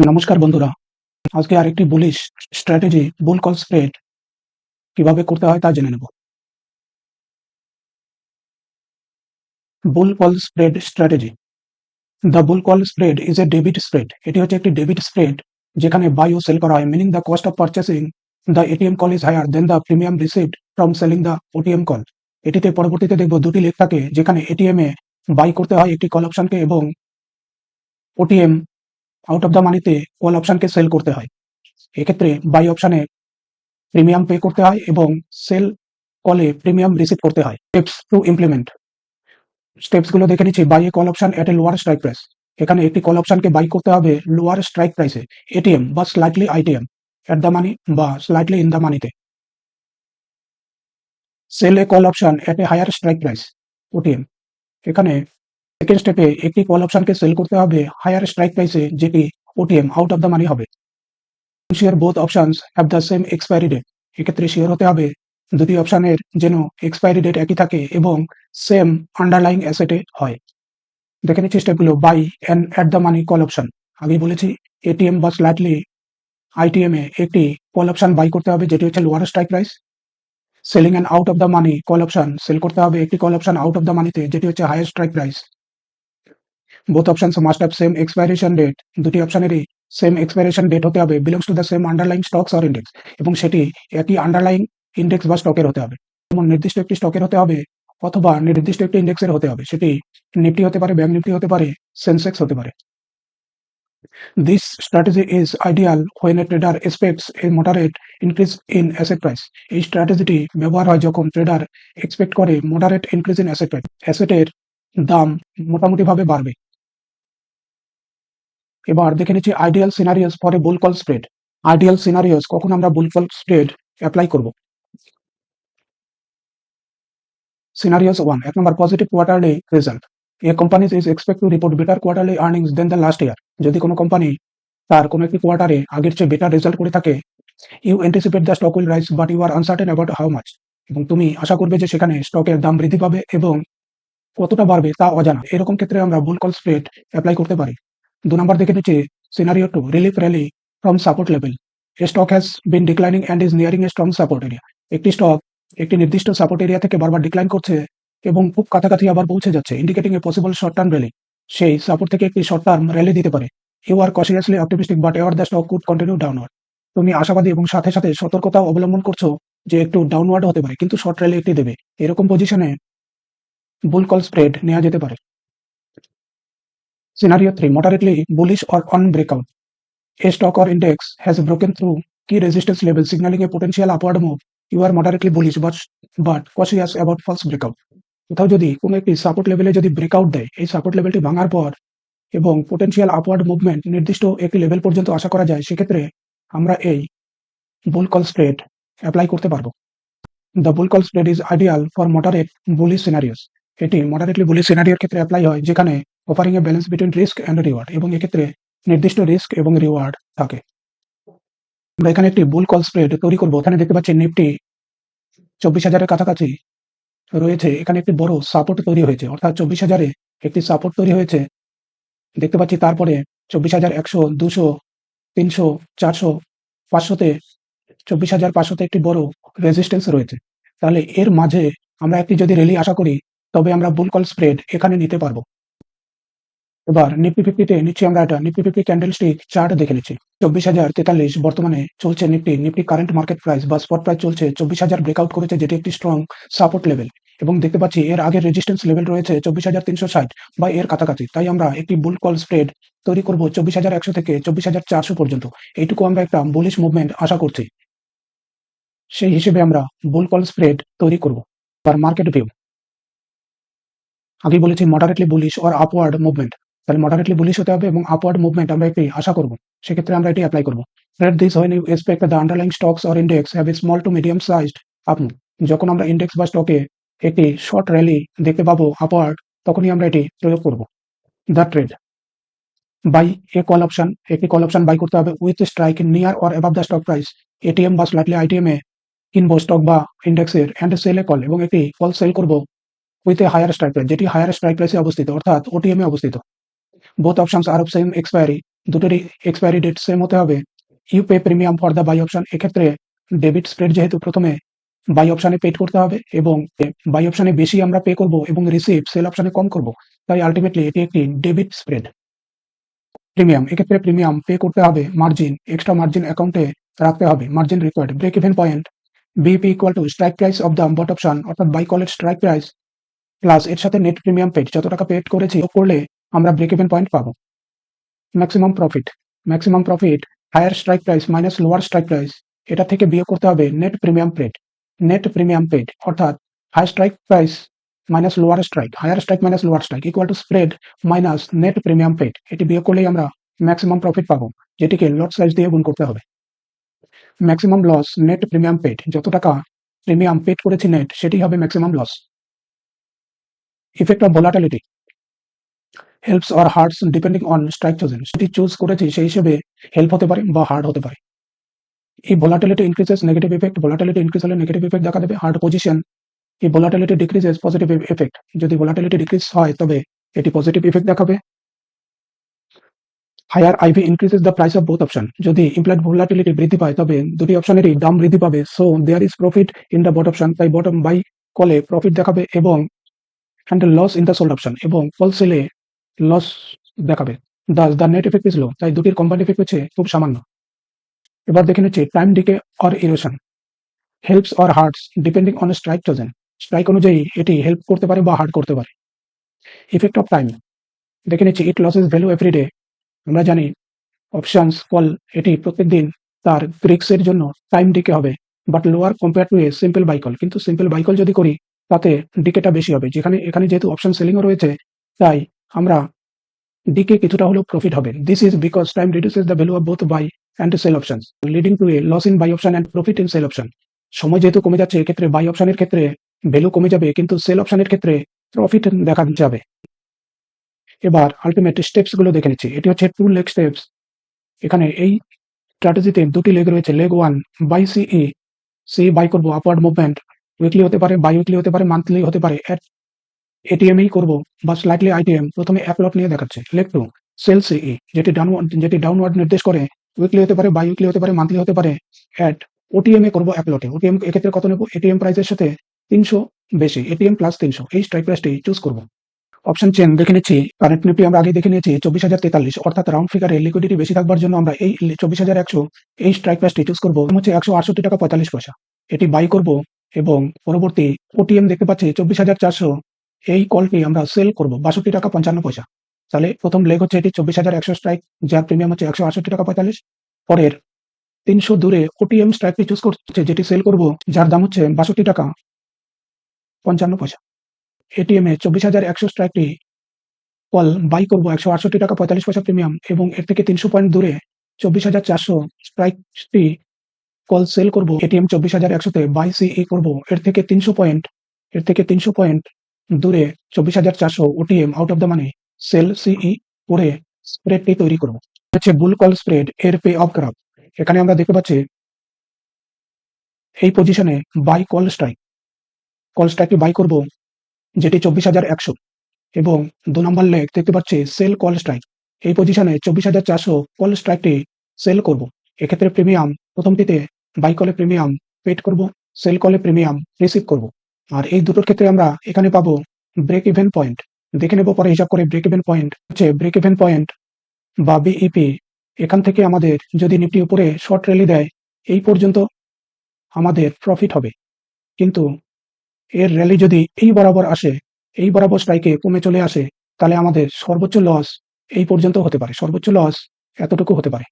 নমস্কার বন্ধুরা, আজকে আরেকটি bullish strategy bull call spread কিভাবে করতে হয় তা জেনে নেব। Bull call spread strategy. The bull call spread is a debit spread. এটি হচ্ছে একটি ডেবিট স্প্রেড যেখানে বাই ও সেল করা হয়, meaning the cost of purchasing the ATM call is higher than the premium received from selling the OTM call. এটিতে পরবর্তীতে দেখব দুটি লেখ থাকে যেখানে এটিএম এ বাই করতে হয় একটি কল অপশনকে এবং ওটিএম আউট অফ দ্য মানিতে কল অপশনকে সেল করতে হয়। এক্ষেত্রে বাই অপশনে প্রিমিয়াম পে করতে হয় এবং সেল কলে প্রিমিয়াম রিসিভ করতে হয়। Steps to implement. স্টেপসগুলো দেখে নিচ্ছি। Buy a call option at a lower strike price. এখানে একটি কল অপশনকে বাই করতে হবে লোয়ার স্ট্রাইক প্রাইসে, এটিএম বা slightly ITM, at the money বা স্লাইটলি ইন দ্য মানিতে। Sell a call option at a higher strike price, OTM. এখানে সেকেন্ড স্টেপে একটি কল অপশনকে সেল করতে হবে হায়ার স্ট্রাইক প্রাইসে, যেটি OTM out of the money হবে। Sure both options have the same expiry date. এক্ষেত্রে শিওর হতে হবে দুটি অপশনের যেন এক্সপায়ারি ডেট একই থাকে এবং সেম আন্ডারলাইং অ্যাসেটে হয়। দেখে নিচ্ছি স্টেপগুলো। Buy and at the money call option. আগেই বলেছি এটিএম বা স্লাইটলি আইটিএম এ একটি কল অপশন বাই করতে হবে যেটি হচ্ছে lower strike price. Selling and out of the money call option, sell করতে হবে একটি call option out of the মানিতে যেটি হচ্ছে higher strike price. Both options must have same expiration date. দুটি অপশনেরই সেম এক্সপাইরেশন ডেট হতে হবে। Belongs to the same underlying stocks or index, এবং সেটি একই আন্ডারলাইং ইন্ডেক্স বা স্টকের হতে হবে। যেমন নির্দিষ্ট একটি স্টকের হতে হবে অথবা নির্দিষ্ট একটি ইন্ডেক্সের হতে হবে। সেটি নিফটি হতে পারে, ব্যাংক নিফটি হতে পারে, সেন্সেক্স হতে পারে। This strategy is ideal when a trader expects a moderate increase in asset price. এই স্ট্র্যাটেজিটি ব্যবহার হয় যখন ট্রেডার এক্সপেক্ট করে moderate increase in asset price, অ্যাসেটের দাম মোটামুটিভাবে বাড়বে। এবার দেখে নিচ্ছি ideal scenarios for a bull call spread. Ideal scenarios কখন আমরা বুল কল স্প্রেড অ্যাপ্লাই করব। Scenarios 1, 1 number, positive quarterly result. A company is expect to report better quarterly earnings than the last year. যদি কোনো company তার কোনো একটি কোয়ার্টারে আগের চেয়ে বেটার রেজাল্ট করে থাকে, you anticipate the stock will rise but you are uncertain about how much. এবং তুমি আশা করবে যে সেখানে স্টকের দাম বৃদ্ধি পাবে এবং কতটা বাড়বে তা অজানা। এরকম ক্ষেত্রে আমরা বুল কল স্প্রেড অ্যাপ্লাই করতে পারি। 2 নম্বর দেখে নিচ্ছি scenario 2, relief rally from support level. A stock has been declining and is nearing a strong support area. একটি স্টক একটি নির্দিষ্ট সাপোর্ট এরিয়া থেকে বারবার ডিক্লাইন করছে এবং খুব কাছাকাছি আবার পৌঁছে যাচ্ছে, indicating a possible short term rally. সেই সাপোর্ট থেকে একটি শর্ট টার্ম র্যালি দিতে পারে। You are cautiously optimistic but ever the stock could continue downward. তুমি আশাবাদী এবং সাথে সাথে সতর্কতাও অবলম্বন করছো যে একটু ডাউনওয়ার্ড হতে পারে, কিন্তু শর্ট র্যালি একটি দেবে। এরকম পজিশনে বুল কল স্প্রেড নেওয়া যেতে পারে। Scenario 3, moderately bullish or on breakout. A stock or index has broken through key resistance level, signaling a potential upward move. You are moderately bullish but cautious about false breakout. কোথাও যদি কোনো একটি support লেভেলে যদি breakout দেয়, এই support লেভেলটি ভাঙার পর এবং পোটেনশিয়াল আপওয়ার্ড মুভমেন্ট নির্দিষ্ট একটি লেভেল পর্যন্ত আশা করা যায়, সেক্ষেত্রে আমরা এই বুল কল স্প্রেড অ্যাপ্লাই করতে পারবো। The bull call spread is ideal for moderate bullish scenarios. এটি মডারেটলি বুলিশ সিনারিওর ক্ষেত্রে অ্যাপ্লাই হয় যেখানে offering A balance between risk and reward, এবং এক্ষেত্রে নির্দিষ্ট রিস্ক এবং রিওয়ার্ড থাকে। আমরা এখানে একটি বুল কল স্প্রেড তৈরি করবো। এখানে দেখতে পাচ্ছি নিফটি 24,000-এর কাছাকাছি রয়েছে। এখানে একটি বড় সাপোর্ট তৈরি হয়েছে, অর্থাৎ 24,000-এ একটি সাপোর্ট তৈরি হয়েছে দেখতে পাচ্ছি। তারপরে 24,100, 200, 300, 400, 500-তে 24,500-তে একটি বড় রেজিস্ট্যান্স রয়েছে। তাহলে এর মাঝে আমরা একটি যদি র্যালি আশা করি, তবে আমরা বুল কল স্প্রেড এখানে নিতে পারবো। এবার নিফটি 50-তে নিচ্ছি আমরা এটা নিফটি 50 ক্যান্ডেলস্টিক চার্ট দেখে নিচ্ছি। 24,043 বর্তমানে চলছে নিফটি কারেন্ট মার্কেট প্রাইস বা স্পট প্রাইস চলছে 24,000 ব্রেকআউট করেছে, যেটি একটি স্ট্রং সাপোর্ট লেভেল, এবং দেখতে পাচ্ছি এর আগের রেজিস্ট্যান্স লেভেল রয়েছে 24,360 বা এর কাছাকাছি। তাই আমরা একটি বুল কল স্প্রেড তৈরি করব 24,100 থেকে 24,400 পর্যন্ত। এইটুকু আমরা একটা বুলিশ মুভমেন্ট আশা করছি, সেই হিসেবে আমরা বুল কল স্প্রেড তৈরি করব। আর মার্কেট ভিউ আগেই বলেছি moderately bullish or upward movement. তাহলে মডারেটলি বুলিশ হতে হবে এবং আপওয়ার্ড মুভমেন্ট আমরা একটি আশা করব, সেক্ষেত্রে আমরা এটি অ্যাপ্লাই করব। Trade this when you expect the underlying stocks or index have a small to medium sized up move. যখন আমরা ইন্ডেক্স বা স্টকে একটি শর্ট র্যালি দেখতে পাবো আপওয়ার্ড, তখনই আমরা এটি প্রয়োগ করব। The trade buy a call option. একটি কল অপশন বাই করতে হবে with strike near or above the stock price. ATM বা স্লাইটলি আইটিএম এ কিনবো স্টক বা ইন্ডেক্সের, অ্যান্ড সেল এ কল, এবং একটি কল সেল করব with a higher strike price, যেটি হায়ার স্ট্রাইক প্রাইসে অবস্থিত, অর্থাৎ ওটিএম এ অবস্থিত। Both options are of same expiry. দুটোরই এক্সপায়ারি ডেট সেম হতে হবে। You pay premium for the buy option, এক্ষেত্রে ডেবিট স্প্রেড যেহেতু প্রথমে বাই অপশনে পেড করতে হবে এবং বাই অপশনে বেশি আমরা পে করব এবং রিসিভ সেল অপশনে কম করব, তাই আলটিমেটলি এটি একটি ডেবিট স্প্রেড। প্রিমিয়াম, এক্ষেত্রে প্রিমিয়াম পে করতে হবে, মার্জিন এক্সট্রা মার্জিন অ্যাকাউন্টে রাখতে হবে, margin required. Break even point, BP equal to strike price of the bought option, অর্থাৎ বাই কলের স্ট্রাইক প্রাইস প্লাস এর সাথে নেট প্রিমিয়াম পেড, যত টাকা পেড করেছি করলে আমরা ব্রেক ইভেন পয়েন্ট পাবো। Maximum profit, maximum profit higher strike price minus lower strike price, এটা থেকে বিয়োগ করতে হবে net premium paid. Net premium paid অর্থাৎ high strike price minus lower strike, higher strike minus lower strike equal to spread minus net premium paid, এটি বিয়োগ করলেই আমরা ম্যাক্সিমাম প্রফিট পাবো, যেটিকে লট সাইজ দিয়ে গুণ করতে হবে। Maximum loss net premium paid, যত টাকা প্রিমিয়াম পেড করেছি নেট, সেটি হবে maximum loss. Effect of volatility, helps or hurts depending on strike chosen, সেটি চুজ করেছি সেই হিসেবে হেল্প হতে পারে বা হার্ড হতে পারে। এই volatility increases negative effect, volatility increase হলে নেগেটিভ ইফেক্ট দেখা দেবে। হার্ড পজিশন, এই ভোলাটিলিটি ডিক্রিজেস পজিটিভ ইফেক্ট, যদি ভোলাটিলিটি ডিক্রিজ হয় তবে এটি পজিটিভ ইফেক্ট দেখাবে। Higher IV increases the price of both option, যদি ইমপ্লয়েড ভোলাটিলিটি বৃদ্ধি পায় তবে দুটি অপশনেরই দাম বৃদ্ধি পাবে। So there is profit in the bought option, তাই বটম বাই কলে প্রফিট দেখাবে এবং and loss in the sold option, এবং কল সেলে লস দেখাবে। Das the net effect is low, তাই দুটির কম্বাইন্ড ইফেক্ট হচ্ছে খুব সামান্য। এবার দেখে নিচ্ছি time decay or erosion, helps or hurts depending on strike chosen, strike অনুযায়ী এটি হেল্প করতে পারে বা হার্ট করতে পারে। ইফেক্ট অফ টাইম দেখে নিচ্ছি, ইট লসেস ভ্যালু এভরি ডে, আমরা জানি অপশনস কল এটি প্রত্যেক দিন তার গ্রিক্সের জন্য টাইম ডিকে হবে, but lower compare to a simple buy call, কিন্তু সিম্পল বাইকল যদি করি তাতে ডিকেটা বেশি হবে, যেখানে এখানে যেহেতু অপশন সেলিংও রয়েছে তাই আমরা ডিকে কিছুটা হলেও প্রফিট হবে। This is because time reduces the value of both buy and sell options leading to a loss in buy option and profit in sell option. সময় যেহেতু কমে যাচ্ছে এক্ষেত্রে বাই অপশনের ক্ষেত্রে ভ্যালু কমে যাবে, কিন্তু সেল অপশনের ক্ষেত্রে প্রফিট দেখা যাবে। এবার আলটিমেট স্টেপস গুলো দেখে নিচ্ছি, এটি হচ্ছে 2 লেগ স্টেপস। এখানে এই স্ট্র্যাটেজিতে দুটি লেগ রয়েছে। লেগ 1 বাই সিই, সি বাই করবো, আপওয়ার্ড মুভমেন্ট উইকলি হতে পারে, বাই উইকলি হতে পারে, মান্থলি হতে পারে, এটিএমই করবো বা স্লাইটলি আইটিএম, প্রথমে এক লট নিয়ে দেখাচ্ছে। লেগ 2 সেল সিই, যেটি ডাউনওয়ার্ড নির্দেশ করে, উইকলি হতে পারে, বাই উইকলি হতে পারে, মান্থলি হতে পারে। অ্যাট ওটিএম এ করবো এক লটে। ওটিএম এক্ষেত্রে কত নেবো, এটিএম প্রাইসের সাথে 300 বেশি, এটিএম প্লাস 300, এই স্ট্রাইক প্রাইসটি চুজ করবো। অপশন চেন দেখে নিচ্ছি, কারেন্ট নিফটি আমরা আগে দেখে নিয়েছি 24,043, অর্থাৎ রাউন্ড ফিগারে লিকুইডিটি বেশি থাকবার জন্য আমরা এই 24,100 এই স্ট্রাইক প্রাইসটি চুজ করবো, হচ্ছে 168 টাকা 45 পয়সা, এটি বাই করব এবং পরবর্তী ওটিএম দেখতে পাচ্ছি 24,400, এই কলটি আমরা সেল করব 62 টাকা 55 পয়সা। তাহলে প্রথম লেগ হচ্ছে এটি 24,100 স্ট্রাইক, যার প্রিমিয়াম হচ্ছে 168 টাকা 45। পরের 300 দূরে ওটিএম স্ট্রাইকটি চুজ করছে, যেটি সেল করব, যার দাম হচ্ছে 62 টাকা 55 পয়সা। এটিএম এ 24,100 স্ট্রাইকটি কল বাই করবো 168 টাকা 45 পয়সা প্রিমিয়াম, এবং এর থেকে 300 পয়েন্ট দূরে 24,400 স্ট্রাইকটি কল সেল করবো, এটিএম 24,100 তে বাই সিই করবো, এর থেকে 300 পয়েন্ট দূরে 24,400 OTM out of the money sell CE করে স্প্রেডটি তৈরি করবো। হচ্ছে বুল কল স্প্রেড এর পে অফ গ্রাফ। এখানে আমরা দেখতে পাচ্ছি এই পজিশনে বাই কল স্ট্রাইকটি বাই করবো, যেটি 24,100, এবং 2 নম্বর লেগ দেখতে পাচ্ছি সেল কল স্ট্রাইক, এই পজিশনে 24,400 কল স্ট্রাইকটি সেল করব। এক্ষেত্রে প্রিমিয়াম প্রথমটিতে বাই কলে প্রিমিয়াম পেড করব, সেল কলে প্রিমিয়াম রিসিভ করব, আর এই দুটোর ক্ষেত্রে আমরা এখানে পাবো ব্রেক ইভেন পয়েন্ট। দেখে নেব পরে হিসাব করে। ব্রেক ইভেন পয়েন্ট হচ্ছে ব্রেক ইভেন পয়েন্ট বা বিইপি, এখান থেকে আমাদের যদি নিফটি উপরে শর্ট র্যালি দেয় এই পর্যন্ত আমাদের প্রফিট হবে, কিন্তু এর র্যালি যদি এই বরাবর আসে, এই বরাবর স্ট্রাইকে কমে চলে আসে, তাহলে আমাদের সর্বোচ্চ লস এই পর্যন্ত হতে পারে, সর্বোচ্চ লস এতটুকু হতে পারে,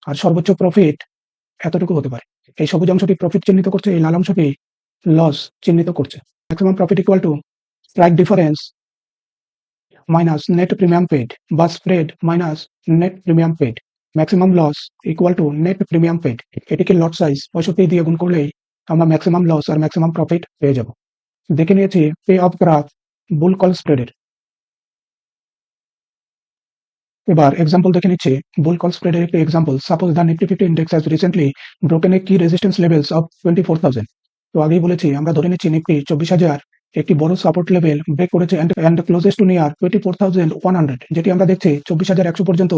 আর সর্বোচ্চ প্রফিট এতটুকু হতে পারে। এই সবুজ অংশটি প্রফিট চিহ্নিত করছে, এই লাল অংশটি লস চিহ্নিত করছে। Maximum profit equal to strike difference minus net premium paid বা spread minus net premium paid. Maximum loss equal to net premium paid, এটিকে লট সাইজ 65 দিয়ে গুণ করলেই আমরা ম্যাক্সিমাম লস আর ম্যাক্সিমাম প্রফিট পেয়ে যাব। দেখে নিয়েছি pay of graph bull call স্প্রেডের। এবার এক্সাম্পল দেখে নিচ্ছে বুল কল স্প্রেডের একটি example. Suppose the Nifty 50 index has recently broken a key resistance levels of 24,000। তো আগেই বলেছি আমরা ধরে নিচ্ছি নিফটি 24,000 একটি বড় সাপোর্ট লেভেল ব্রেক করেছে এন্ড ক্লোজেস টু নিয়ার 24,100, যেটি আমরা দেখছি 24,100 পর্যন্ত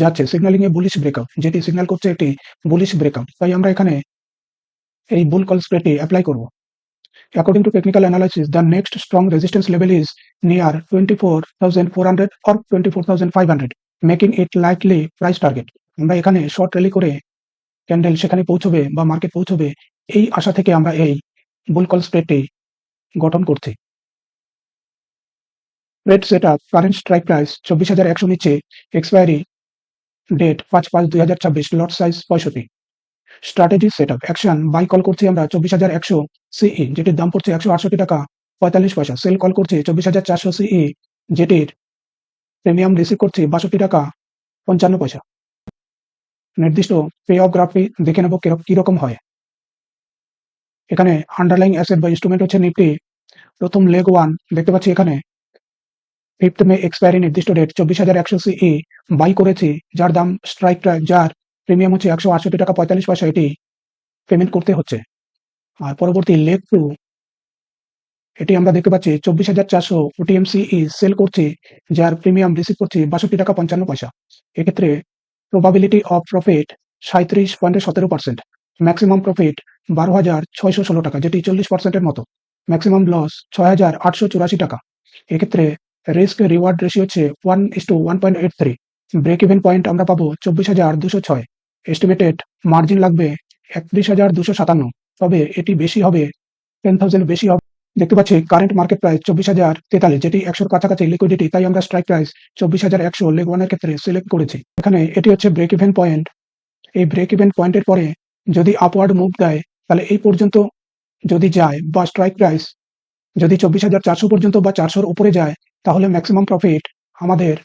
যাচ্ছে, সিগন্যালিং এ বুলিশ ব্রেকআউট, যেটি সিগন্যাল করছে একটি বুলিশ ব্রেকআউট। তাই আমরা এখানে এই বুল কল স্প্রেডটি অ্যাপ্লাই করব। According to technical analysis, the next strong resistance level is near 24,400 or 24,500, making it likely price target. আমরা এখানে শর্ট র্যালি করে ক্যান্ডেল সেখানে পৌঁছবে বা মার্কেট পৌঁছবে, এই আশা থেকে আমরা এই বুল কল স্প্রেডটি গঠন করছি। Rate setup, current strike price 24,100 নিচে, expiry date 5/5/2026, lot size 65। Strategy setup, action buy call করছি আমরা 24,100 সিই, যেটির দাম পড়ছে 168 টাকা 45 পয়সা। সেল কল করছি 24,400 সিই, যেটির প্রিমিয়াম রিসিভ করছি 62 টাকা 55 পয়সা। নির্দিষ্ট পে অফ গ্রাফটি দেখে নেব কিরকম হয়। এখানে আন্ডারলাইং অ্যাসেট বা ইনস্ট্রুমেন্ট হচ্ছে নিফটি। প্রথম লেগ 1 দেখতে পাচ্ছি এখানে 5th মে এক্সপায়ারি, নির্দিষ্ট ডেট 24,100 সিই, বাই করেছি, যার দাম স্ট্রাইক প্রাইস, যার প্রিমিয়াম হচ্ছে 168 টাকা 45 পয়সা, এটি পেমেন্ট করতে হচ্ছে। আর পরবর্তী লেগ 2, এটি আমরা দেখতে পাচ্ছি 24,400 ওটিএম সিই, সেল করছি, যার প্রিমিয়াম রিসিভ করছি 62 টাকা 55 পয়সা। এক্ষেত্রে probability of profit 37.17%, maximum profit 12,616 টাকা, যেটি 40%-এর মতো। ম্যাক্সিমাম লস 6,884 টাকা। এক্ষেত্রে রিস্ক রিওয়ার্ড রেশিও হচ্ছে 1:1.83। ব্রেক ইভেন পয়েন্ট আমরা পাবো 24,206। এস্টিমেটেড মার্জিন লাগবে 31,257, তবে এটি বেশি হবে, 10,000 বেশি হবে। দেখতে পাচ্ছি কারেন্ট মার্কেট প্রাইস 24,043, যেটি 100-র কাছাকাছি লিকুইডিটি, তাই আমরা স্ট্রাইক প্রাইস 24,100 লেগ 1 এর ক্ষেত্রে সিলেক্ট করেছি। এখানে এটি হচ্ছে ব্রেক ইভেন পয়েন্ট। এই ব্রেক ইভেন পয়েন্টের পরে যদি আপওয়ার্ড মুভ দেয়, তাহলে এই পর্যন্ত যদি যায়, বা স্ট্রাইক প্রাইস যদি 24,400 পর্যন্ত বা 400-র উপরে যায়, তাহলে ম্যাক্সিমাম প্রফিট আমাদের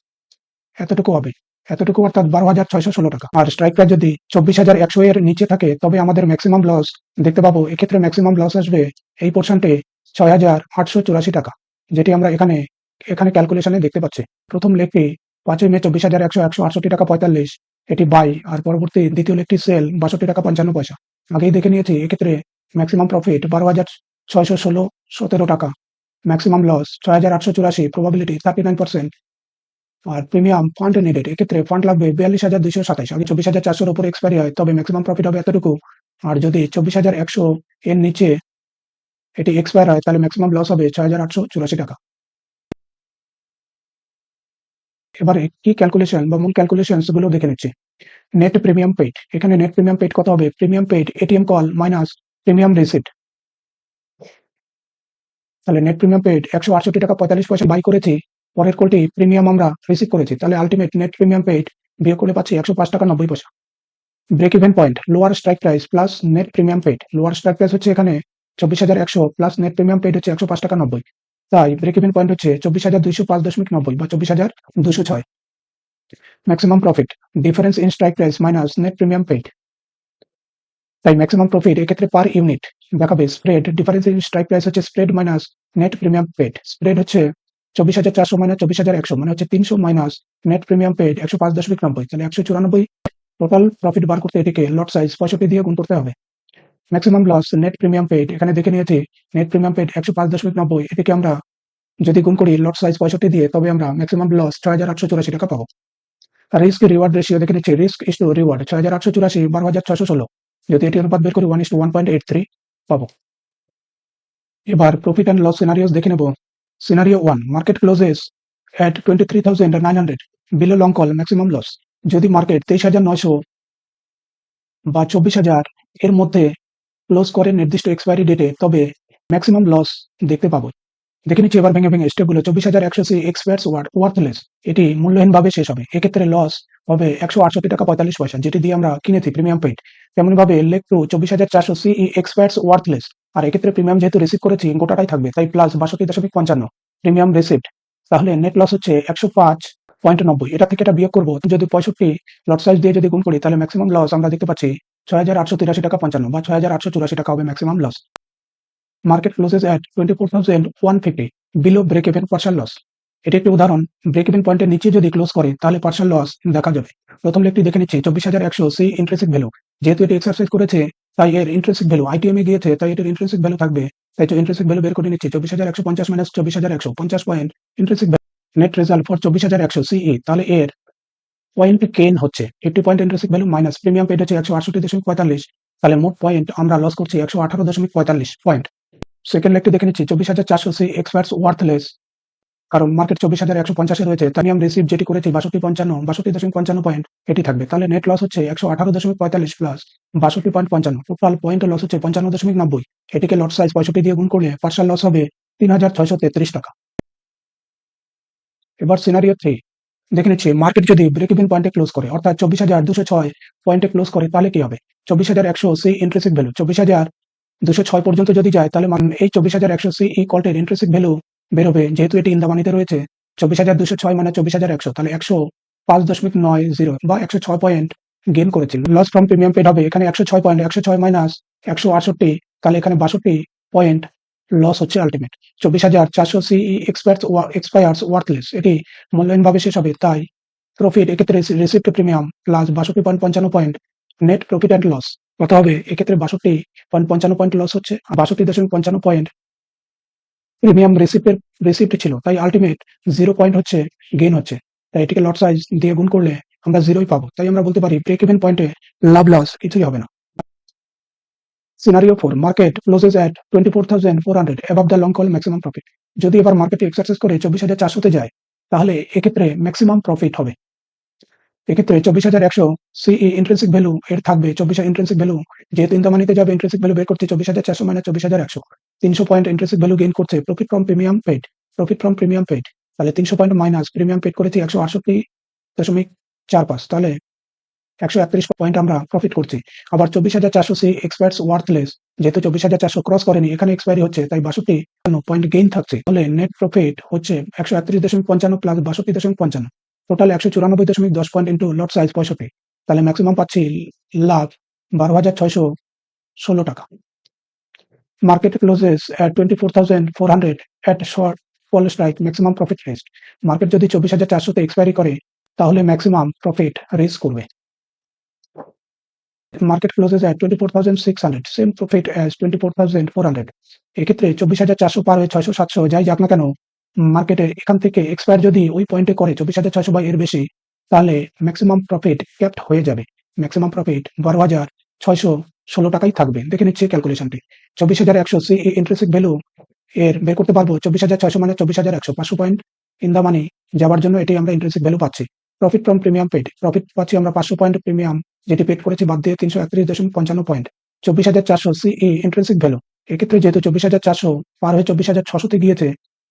এতটুকু হবে, এতটুকু অর্থাৎ 12,616 টাকা। আর স্ট্রাইক প্রাইস যদি 24,100 এর নিচে থাকে, তবে আমাদের ম্যাক্সিমাম লস দেখতে পাবো। এক্ষেত্রে ম্যাক্সিমাম লস আসবে এই পোর্শনটে 6,884 টাকা, যেটি আমরা এখানে ক্যালকুলেশনে দেখতে পাচ্ছি। প্রথম লেগটি 5 মে 24,100, 168 টাকা 45, এটি বাই। আর পরবর্তী দ্বিতীয় লেগটি সেল 62 টাকা 55 পয়সা। আগেই দেখে নিয়েছি, এক্ষেত্রে ম্যাক্সিমাম প্রফিট 12,616, 17 টাকা। Maximum loss 6,884, probability 39%। আর প্রিমিয়াম ফান্ড নিডেড, এক্ষেত্রে ফান্ড লাগবে 42,227। আগে 24,400-র উপরে এক্সপায়ারি হয়, তবে ম্যাক্সিমাম প্রফিট হবে এতটুকু। আর যদি 24,100 এর নিচে এটি এক্সপায়ার হয়, তাহলে ম্যাক্সিমাম লস হবে 6,884 টাকা। এবারে কি ক্যালকুলেশন বা মূল ক্যালকুলেশনস গুলো দেখে নিচ্ছি। নেট প্রিমিয়াম পেইড, এখানে নেট প্রিমিয়াম পেইড কত হবে? Premium paid ATM call minus premium receipt. তাহলে নেট প্রিমিয়াম পেইড 168 টাকা 45 পয়সা বাই করেছি, পরের কলটি প্রিমিয়াম আমরা রিসিভ করেছি, তাহলে আলটিমেট নেট প্রিমিয়াম পেইড বিয়োগ করে পাচ্ছি 105 টাকা 90 পয়সা। Break even point, lower strike price plus net premium paid. Lower strike price হচ্ছে এখানে 24,100 প্লাস নেট প্রিমিয়াম পেইড হচ্ছে 105 টাকা 90, তাই ব্রেক ইভেন পয়েন্ট হচ্ছে 24,205.90 বা 24,206। Maximum profit difference in strike price minus net premium paid, তাই ম্যাক্সিমাম প্রফিট এক্ষেত্রে per unit দেখাবে spread difference in strike price হচ্ছে spread minus net premium paid. Spread হচ্ছে 24,400 মাইনাস 24,100, মানে হচ্ছে 300 মাইনাস নেট প্রিমিয়াম পেইড 105.90, তাহলে 194। টোটাল প্রফিট বার করতে এটিকে লট সাইজ 65 দিয়ে গুণ করতে হবে। Maximum loss net premium paid, এখানে দেখে নিয়েছি নেট প্রিমিয়াম পেইড 105.90, এটিকে আমরা যদি গুণ করি লট সাইজ 65 দিয়ে, তবে আমরা ম্যাক্সিমাম লস 6,884 টাকা পাবো। আর রিস্ক রিওয়ার্ড রেশিও দেখে নিচ্ছি, রিস্ক ইস টু রিওয়ার্ড 6,884, 12,616, যদি এটি অনুপাত বের করি 1:1.83 পাবো। এবার প্রফিট অ্যান্ড লস সিনারিওস দেখে নেব। Scenario 1, market closes at 23,900 below long call, maximum loss. যদি মার্কেট 23,900 বা 24,000 এর মধ্যে ক্লোজ করে নির্দিষ্ট এক্সপায়ারি ডেটে, তবে ম্যাক্সিমাম লস দেখতে পাবো। দেখে নিচ্ছি এবার ভেঙে স্টেপগুলো। 24,100 সি এক্সপায়ার্স ওয়ার্থলেস, এটি মূল্যহীনভাবে শেষ হবে। এক্ষেত্রে লস হবে 168 টাকা 45 পয়সা, যেটি দিয়ে আমরা কিনেছি প্রিমিয়াম পেইড। তেমনি ভাবে leg two 24,400 C expires worthless, আর এক্ষেত্রে প্রিমিয়াম যেহেতু রিসিভ করেছি গোটাটাই থাকবে, তাই প্লাস 62.55 প্রিমিয়াম রিসিপ্ট। তাহলে নেট লস হচ্ছে 105.90। এটা থেকে এটা বিয়োগ করবো, যদি 65 লট সাইজ দিয়ে যদি গুণ করি, তাহলে ম্যাক্সিমাম লস আমরা দেখতে পাচ্ছি 6,883 টাকা 55 বা 6,884 টাকা হবে maximum loss. Market closes at 24,150 below break even partial loss. এটি একটি উদাহরণ। ব্রেক ইভেন পয়েন্টের নিচে যদি ক্লোজ করে, তাহলে পার্শাল লস দেখা যাবে। প্রথম লেগটি দেখে নিচ্ছি 24,100 সি ইন্ট্রিনসিক ভ্যালু, যেহেতু এটি এক্সারসাইজ করেছে, তাই এর ইন্ট্রিনসিক ভ্যালু, আইটিএম এ গিয়েছে, তাই এটির ইন্ট্রিনসিক ভ্যালু থাকবে তাই তো ইন্ট্রিনসিক ভ্যালু বের করে নিচ্ছি 24,150 minus 24,100 50 point intrinsic net result for 24,100 CE. তাহলে এর পয়েন্ট গেইন হচ্ছে 80 point intrinsic value minus premium paid হচ্ছে 168.45। তাহলে মোট পয়েন্ট আমরা লস করছি 118.45 পয়েন্ট। সেকেন্ড লেগটি দেখে নিচ্ছি 24,400 সি এক্সপার্টস ওয়ার্থলেস, কারণ মার্কেট 24,150 রয়েছে, তাই আমি রিসিভ যেটি করেছি 62.55 পয়েন্ট এটি থাকবে। তাহলে নেট লস হচ্ছে 118.45 প্লাস 62.55, টোটাল পয়েন্ট লস হচ্ছে 55.90। এটিকে লট সাইজ 65 দিয়ে গুণ করলে পার্সাল লস হবে 3,633 টাকা। এবার সিনারিও 3 দেখে নিচ্ছি, মার্কেট যদি ব্রেক ইভেন পয়েন্টে ক্লোজ করে অর্থাৎ 24,206 পয়েন্টে ক্লোজ করে তাহলে কি হবে? 24,100 সি ইন্ট্রিনসিক ভ্যালু 24,206 পর্যন্ত যদি যায় তাহলে এই 24,100 সি কল্টের ইন্ট্রিনসিক ভ্যালু বেরোবে, যেহেতু এটি ইন দ্য মানিতে রয়েছে 24,206 মানে 24,100, তাহলে 105.90 বা 106 পয়েন্ট গেইন করেছিল। লস ফ্রম প্রিমিয়াম পেড হবে এখানে 106 পয়েন্ট, 106 মাইনাস 168, তাহলে এখানে 62 পয়েন্ট লস হচ্ছে আলটিমেট। 24,400 সিই এক্সপায়ার্স ওয়ার্থলেস, এটি মূল্যহীনভাবে শেষ হবে, তাই প্রফিট এক্ষেত্রে receipt premium plus 62.55 point net profit and loss কত হবে? এক্ষেত্রে 62.55 পয়েন্ট লস হচ্ছে, 62.55 পয়েন্ট প্রিমিয়াম রিসিপ্ট ছিল, তাই আলটিমেট 0 পয়েন্ট হচ্ছে গেইন হচ্ছে। তাই এটিকে লট সাইজ দিয়ে গুণ করলে আমরা 0ই পাবো। তাই আমরা বলতে পারি ব্রেক ইভেন পয়েন্টে লাভ লস কিছুই হবে না। Scenario 4 market closes at 24,400 above the long call maximum profit. যদি এবার মার্কেটে এক্সারসাইজ করে 24,400 তে যায় তাহলে এক্ষেত্রে ম্যাক্সিমাম প্রফিট হবে। এক্ষেত্রে 24,100 সিই ইন্ট্রিনসিক ভ্যালু এর থাকবে 24 ইন্ট্রিনসিক ভ্যালু, যেহেতু ইন দ্য মানিতে যাবে ইন্ট্রিনসিক ভ্যালু বের করতে 24,400 minus 24,100 300 point intrinsic value gain করছে প্রফিট ফ্রম প্রিমিয়াম পেড। তাহলে 300 পয়েন্ট মাইনাস প্রিমিয়াম পেড করেছি 168.45, তাহলে 131 পয়েন্ট আমরা প্রফিট করছি। আবার 24,400 সি এক্সপার্টস ওয়ার্থলেস, যেহেতু 24,400 ক্রস করেনি, এখানে এক্সপায়ারি হচ্ছে, তাই 62 পয়েন্ট গেইন থাকছে। তাহলে নেট প্রফিট হচ্ছে 131.55 plus 62.55, total 194.10 point into lot size 65, তাহলে ম্যাক্সিমাম পাচ্ছি লাভ 12,616 টাকা। Market closes at 24,400 at short call strike maximum profit rest. Market যদি 24,400 তে এক্সপায়ারি করে তাহলে ম্যাক্সিমাম প্রফিট রেজ করবে। Market closes at 24,600 same profit as 24,400। এক্ষেত্রে 24,400 পার হয়ে 600-700 যাই যাক না কেন, মার্কেটে এখান থেকে এক্সপায়ার যদি ওই পয়েন্টে করে 24,600 বা এর বেশি, তাহলে ম্যাক্সিমাম প্রফিট ক্যাপড হয়ে যাবে। ম্যাক্সিমাম প্রফিট 12,616 টাকাই থাকবে। দেখে নিচ্ছি ক্যালকুলেশনটি। 24,100 সি ইন্ট্রিনসিক ভ্যালু এর বের করতে পারবো 24,600 মানে 24,100, 500 পয়েন্ট ইন দা মানি যাওয়ার জন্য এটি আমরা ইন্ট্রিনসিক ভ্যালু পাচ্ছি। Profit from premium paid, profit পাচ্ছি আমরা 500 পয়েন্ট প্রিমিয়াম যেটি পেড করেছি বাদ দিয়ে 331.55 পয়েন্ট। 24,400 সিই ইন্ট্রিনসিক ভ্যালু, এক্ষেত্রে যেহেতু 24,400 পার হয়ে 24,600 তে গিয়েছে,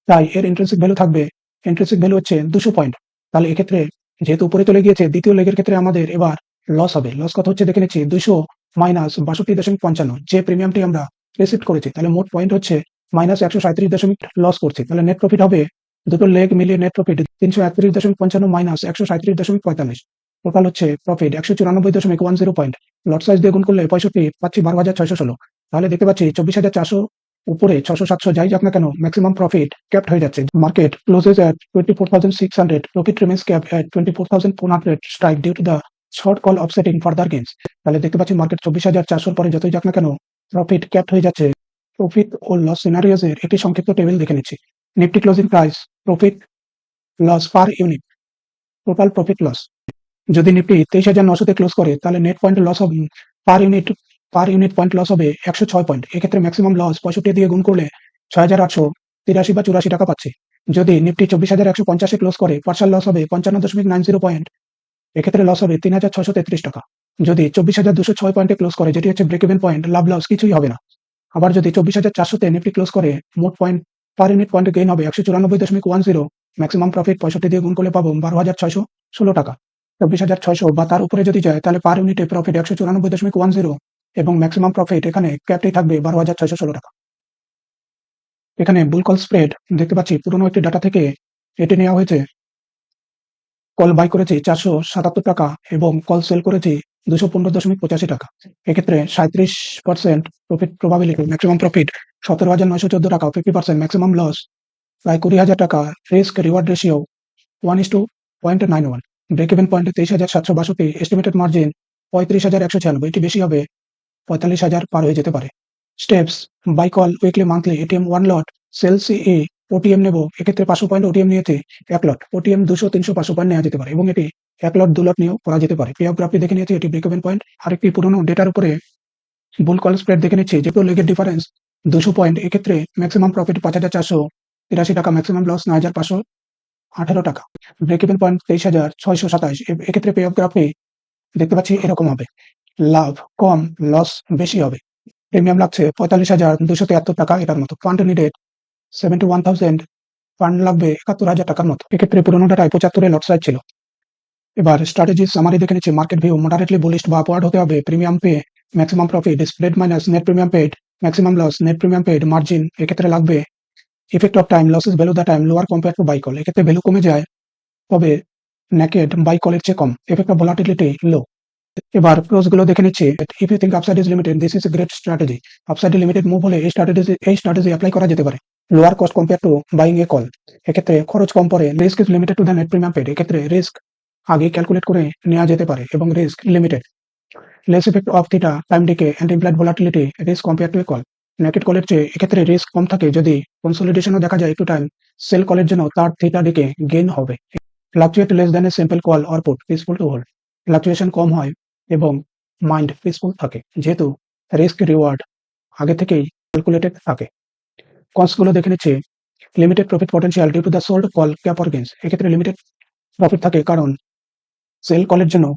তাই এর ইন্ট্রিনসিক ভ্যালু থাকবে, ইন্ট্রিনসিক ভ্যালু হচ্ছে 200 পয়েন্ট। তাহলে এক্ষেত্রে যেহেতু উপরে চলে গিয়েছে, দ্বিতীয় লেগের ক্ষেত্রে আমাদের এবার লস হবে। লস কত হচ্ছে দেখে নিচ্ছি, 200 মাইনাস 62.55 যে প্রিমিয়ামটি আমরা রিসিভ করেছি, তাহলে মোট পয়েন্ট হচ্ছে মাইনাস 137 লস করছি। তাহলে নেট প্রফিট হবে, দুটো লেগ মিলিয়ে নেট প্রফিট 331.55 মাইনাস 137.45, টোটাল হচ্ছে প্রফিট 194.10 পয়েন্ট। লট সাইজ দিয়ে গুণ করলে 65 পাচ্ছি 12,616। তাহলে দেখতে পাচ্ছি 24,400 উপরে 600-700 যাই যাক না কেন, ম্যাক্সিমাম প্রফিট ক্যাপড হয়ে যাচ্ছে। Market closes at 24,600, profit remains cap at 24,400 strike due to the short call offsetting further gains. তাহলে দেখতে পাচ্ছি মার্কেট 24,400 পরে যতই যাক না কেন প্রফিট ক্যাপড হয়ে যাচ্ছে। প্রফিট ও লস সিনারিওস এর একটি সংক্ষিপ্ত টেবিল দেখে নিচ্ছি। Nifty closing price, profit loss per unit, total profit loss. যদি নিফটি 23,900 তে ক্লোজ করে তাহলে নেট পয়েন্ট লস হবে পার ইউনিট পয়েন্ট লস হবে 106 পয়েন্ট। এক্ষেত্রে ম্যাক্সিমাম লস 65 দিয়ে গুণ করলে 6,883 বা 84 টাকা পাচ্ছি। যদি নিফটি 24,150 এ ক্লোজ করে পার্সাল লস হবে 55.90 পয়েন্ট, এক্ষেত্রে লস হবে 3,633 টাকা। যদি 24,206 পয়েন্টে ক্লোজ করে, যেটি হচ্ছে ব্রেক ইভেন পয়েন্ট, লাভ লস কিছুই হবে না। আবার যদি 24,400 তে নিফটি ক্লোজ করে, মোট point per unit point gain হবে 194.10, ম্যাক্সিমাম প্রফিট 65 দিয়ে গুণ করলে পাবো 12,616 টাকা। 24,600 বা তার উপরে যদি যায় তাহলে পার ইউনিটে প্রফিট 194.10 এবং ম্যাক্সিমাম প্রফিট এখানে ক্যাপটাই থাকবে 12,616 টাকা। এখানে বুল কল স্প্রেড দেখতে পাচ্ছি, পুরনো একটি ডাটা থেকে এটি নেওয়া হয়েছে। কল বাই করেছি 477 টাকা এবং কল সেল করেছি 215.85 টাকা। এক্ষেত্রে 37% প্রফিট প্রবাবিলিটি, ম্যাক্সিমাম প্রফিট 17,914 টাকা, 50%, ম্যাক্সিমাম লস প্রায় 20,000 টাকা। Risk reward ratio 1:0.91, break even point 23,762, estimated margin 35,196, এটি বেশি হবে, 45,000 পার হয়ে যেতে পারে। Steps, buy call weekly monthly ATM 1 lot, sell CE OTM নেব, এক্ষেত্রে 500 পয়েন্ট ওটিএম নিয়েছে 1 লট, ওটিএম 200 300 500 পয়েন্ট নেওয়া যেতে পারে এবং এটি 1 লট 2 লট নিয়েও করা যেতে পারে। পে অফ গ্রাফটি দেখে নিয়েছি, এটি ব্রেক ইভেন পয়েন্ট। আরেকটি পুরনো ডেটার উপরে বুল কল স্প্রেড দেখে নিচ্ছি, যেহেতু লেগের ডিফারেন্স 200 পয়েন্ট, এক্ষেত্রে ম্যাক্সিমাম প্রফিট 5,483 টাকা, ম্যাক্সিমাম লস 9,518 টাকা, ব্রেক ইভেন পয়েন্ট 23,627। এক্ষেত্রে পে অফ গ্রাফে দেখতে পাচ্ছি এরকম হবে, লাভ কম লস বেশি হবে। প্রিমিয়াম লাগছে 45,273 টাকা, এটার মতো। ফান্ড নিডেড 71,000, ফান্ড লাগবে 71,000 টাকার মতো। এক্ষেত্রে পুরোনো ডাটায় 75 লট সাইজ ছিল। এবার স্ট্র্যাটেজি সামারি দেখে নিচ্ছি। মার্কেট ভিউ মডারেটলি বুলিশ বা আপওয়ার্ড হতে হবে। Premium pay, maximum profit, spread minus net premium paid, maximum loss, net premium paid, margin এক্ষেত্রে লাগবে। Effect of time, loses value the time lower compare to buy call, এক্ষেত্রে value কমে যায়, তবে naked buy কলের চেয়ে কম। Effect of volatility low. এবার প্রোস গুলো দেখে নিচ্ছি। If you think upside is limited, this is a great strategy. Upside limited move হলে এই স্ট্র্যাটেজি অ্যাপ্লাই করা যেতে পারে। Lower cost compare to buying a call, এক্ষেত্রে খরচ কম পড়ে। Risk is limited to the net premium paid, এক্ষেত্রে রিস্ক আগে ক্যালকুলেট করে নেওয়া যেতে পারে এবং risk limited. Less effect of theta, time decay and implied volatility, risk compare to a call. Naked কলের চেয়ে এক্ষেত্রে রিস্ক কম থাকে, যদি কনসলিডেশনও দেখা যায় একটু টাইম। সেল কলের জন্য তার থিটা ডিকে গেইন হবে। Fluctuate less than a simple call or put, peaceful to hold, fluctuation কম হয় এবং মাইন্ড পিসফুল থাকে, যেহেতু রিস্ক রিওয়ার্ড আগে থেকেই ক্যালকুলেটেড থাকে। কস্ট গুলো দেখে নিচ্ছে। Limited profit potential due to the sold call cap or gains, এক্ষেত্রে লিমিটেড প্রফিট থাকে কারণ সেল কলের জন্য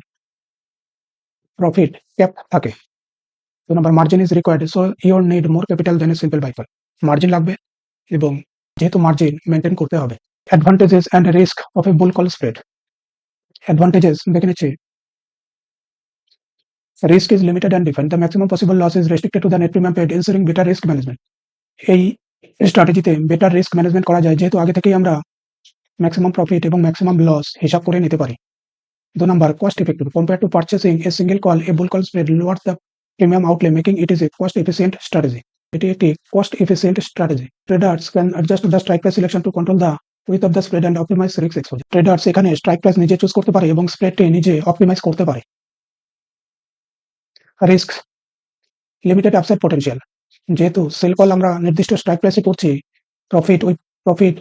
প্রফিট ক্যাপ থাকে। 2 number, margin is required, so your need more capital than a simple buy call, margin লাগবে এবং যেহেতু margin maintain করতে হবে। Advantages and risk of a bull call spread, advantages দেখে নিচ্ছি। Risk is limited and defined. The maximum possible loss is restricted to the net premium paid, ensuring better risk management. এই স্ট্র্যাটেজিতে better risk management করা যায়, যেহেতু আগে থেকেই আমরা maximum profit এবং ম্যাক্সিমাম লস হিসাব করে নিতে পারি। 2 number, cost effective, compare to purchasing a single call a bull call spread lowers the premium outlay, making it is a cost efficient strategy. এটি একটি cost efficient strategy. Traders can adjust the strike price selection to control the width of the spread and optimize risk exposure. Traders এখানে strike price নিজে choose করতে পারে এবং স্প্রেডটি নিজে optimise করতে পারে। রিস্ক লিমিটেড আপসাইড পটেনশিয়াল, যেহেতু সেল কল আমরা নির্দিষ্ট স্ট্রাইক প্রাইসে করছি, প্রফিট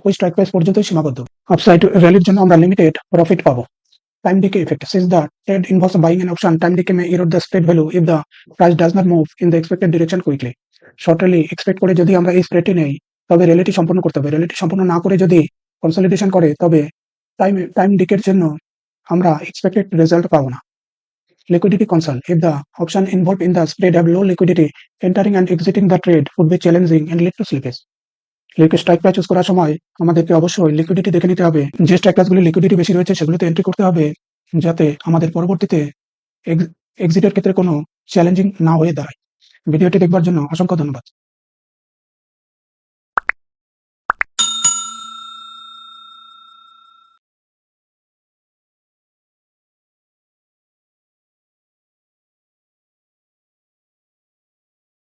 ওই স্ট্রাইক প্রাইস পর্যন্তই সীমাবদ্ধ। আপসাইড র্যালির জন্য আমরা লিমিটেড প্রফিট পাবো। Time decay effect, since the trade involves buying an option, time decay may erode the spread value if the price does not move in the expected direction quickly. Short rally expect করে যদি আমরা এই স্প্রেডটি নেই, তবে র্যালিটি সম্পূর্ণ করতে হবে। র্যালিটি সম্পূর্ণ না করে যদি কনসলিডেশন করে, তবে টাইম ডিকের জন্য আমরা এক্সপেক্টেড রেজাল্ট পাবো না। Liquidity concern, if the option involved in the spread have low liquidity, entering and exiting the trade would be challenging and lead to slippage. Strike price choose করার সময় আমাদেরকে অবশ্যই লিকুইডিটি দেখে নিতে হবে। যে স্ট্রাইক প্রাইসগুলি লিকুইডিটি বেশি রয়েছে সেগুলিতে এন্ট্রি করতে হবে, যাতে আমাদের পরবর্তীতে এক্সিটের ক্ষেত্রে কোনো চ্যালেঞ্জিং না হয়ে দাঁড়ায়। ভিডিওটি দেখবার জন্য অসংখ্য ধন্যবাদ।